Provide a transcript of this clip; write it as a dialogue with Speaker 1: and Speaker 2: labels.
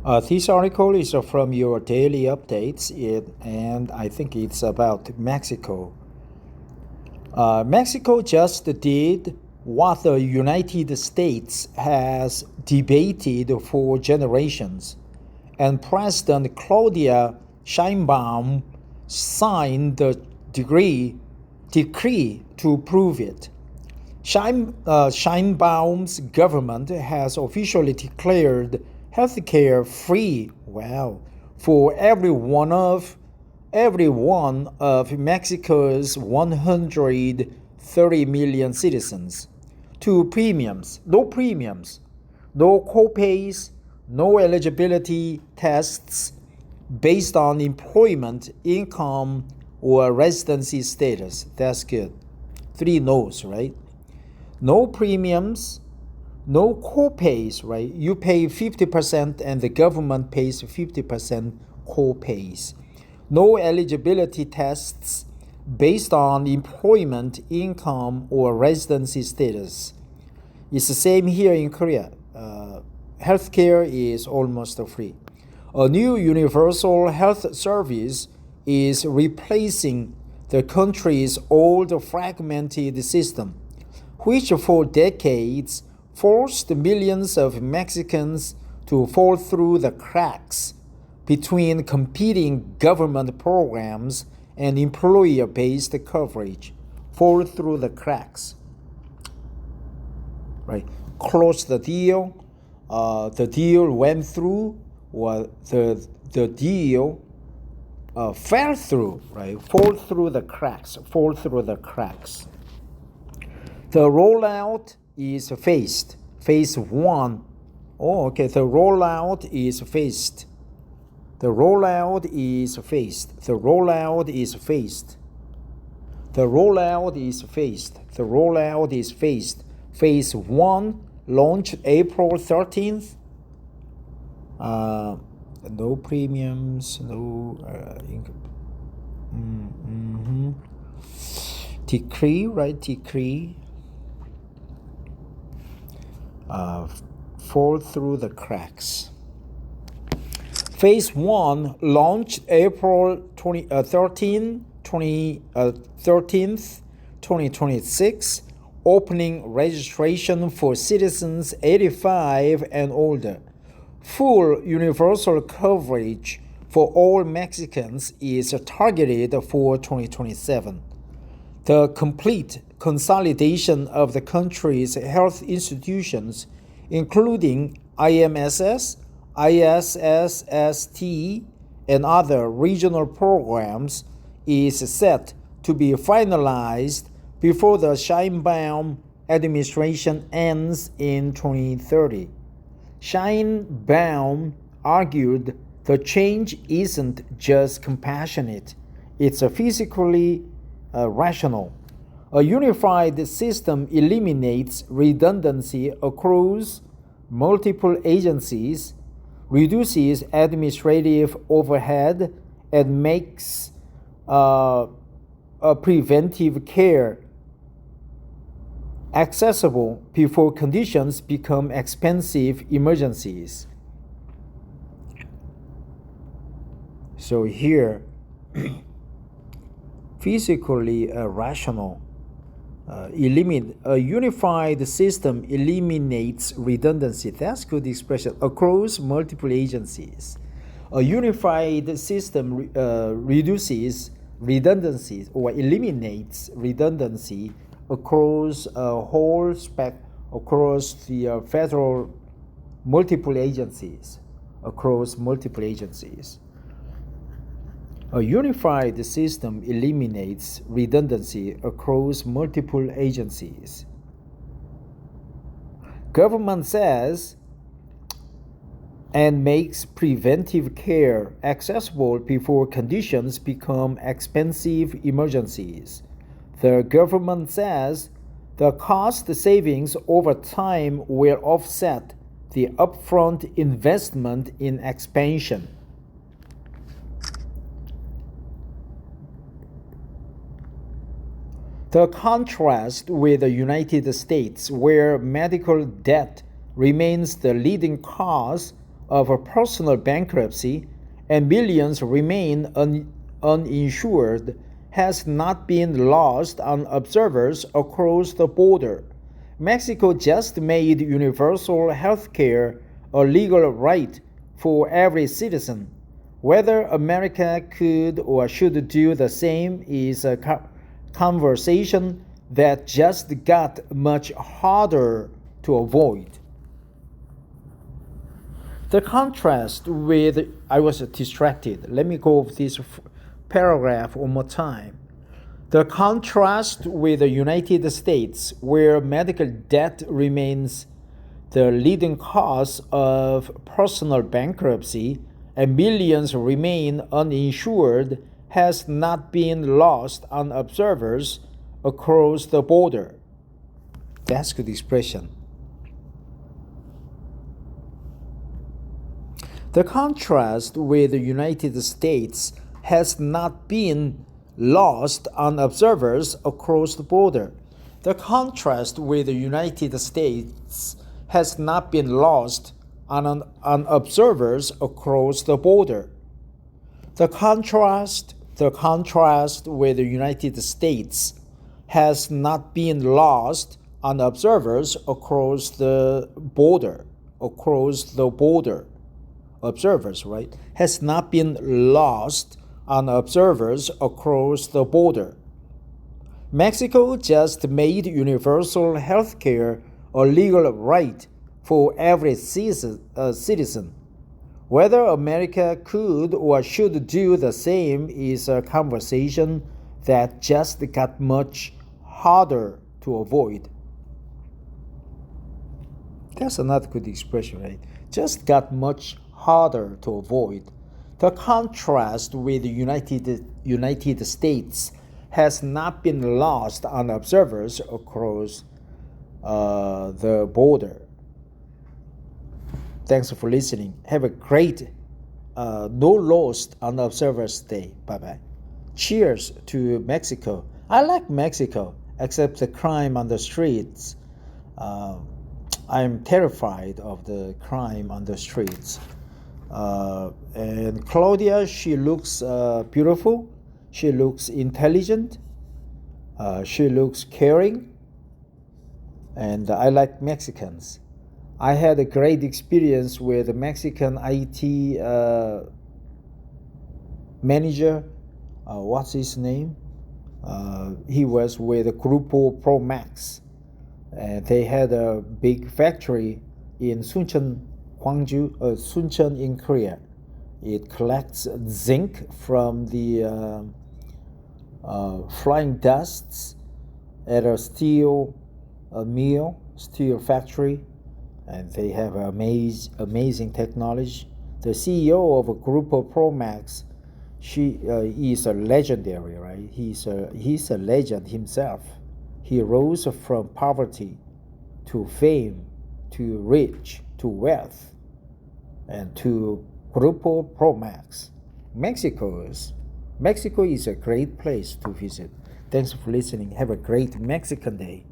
Speaker 1: This article is from your daily updates, and I think it's about Mexico. Mexico just did what the United States has debated for generations, and President Claudia Sheinbaum signed the decree to prove it. Sheinbaum's government has officially declared healthcare free, for every one of Mexico's 130 million citizens. No premiums, no co-pays, no eligibility tests based on employment, income, or residency status. That's good. 3 no's, right? No premiums, no co-pays, right? You pay 50% and the government pays 50% co-pays. No eligibility tests based on employment, income, or residency status. It's the same here in Korea. Healthcare is almost free. A new universal health service is replacing the country's old fragmented system, which for decades forced millions of Mexicans to fall through the cracks between competing government programs and employer-based coverage. Fall through the cracks. Right? Close the deal. The deal went through, or the deal fell through. Right? Fall through the cracks. Fall through the cracks. The rollout is phased. Phase 1. The rollout is phased. The rollout is phased. The rollout is phased. The rollout is phased. The rollout is phased. Phase 1 launched April 13th. No premiums, no decree, right? Decree. Fall through the cracks. Phase 1 launched April 13th, 2026, opening registration for citizens 85 and older. Full universal coverage for all Mexicans is targeted for 2027. The complete consolidation of the country's health institutions, including IMSS, ISSST, and other regional programs, is set to be finalized before the Sheinbaum administration ends in 2030. Sheinbaum argued the change isn't just compassionate, it's physically rational. A unified system eliminates redundancy across multiple agencies, reduces administrative overhead, and makes preventive care accessible before conditions become expensive emergencies. So here, physically rational. A unified system eliminates redundancy. That's good expression. Across multiple agencies. A unified system reduces redundancies or eliminates redundancy across a whole across the federal multiple agencies. Across multiple agencies. A unified system eliminates redundancy across multiple agencies. Government says and makes preventive care accessible before conditions become expensive emergencies. The government says the cost savings over time will offset the upfront investment in expansion. The contrast with the United States, where medical debt remains the leading cause of a personal bankruptcy and millions remain uninsured has not been lost on observers across the border. Mexico just made universal health care a legal right for every citizen. Whether America could or should do the same is a conversation that just got much harder to avoid. The contrast with, I was distracted. Let me go over this paragraph one more time. The contrast with the United States, where medical debt remains the leading cause of personal bankruptcy and millions remain uninsured, has not been lost on observers across the border. That's good expression. The contrast with the United States has not been lost on observers across the border. The contrast with the United States has not been lost on observers across the border. The contrast with the United States has not been lost on observers across the border. Observers, right? Has not been lost on observers across the border. Mexico just made universal health care a legal right for every citizen. Whether America could or should do the same is a conversation that just got much harder to avoid. That's another good expression, right? Just got much harder to avoid. The contrast with the United States has not been lost on observers across the border. Thanks for listening. Have a great no lost on Observers Day. Bye-bye. Cheers to Mexico. I like Mexico, except the crime on the streets. I'm terrified of the crime on the streets. And Claudia, she looks beautiful. She looks intelligent. She looks caring. And I like Mexicans. I had a great experience with a Mexican IT manager. What's his name? He was with Grupo Pro Max. They had a big factory in Suncheon, Suncheon in Korea. It collects zinc from the flying dusts at a steel factory, and they have amazing technology. The CEO of Grupo Pro Max, she is a legendary, right? He's a legend himself. He rose from poverty to fame, to rich, to wealth, and to Grupo Pro Max. Mexico is a great place to visit. Thanks for listening. Have a great Mexican day.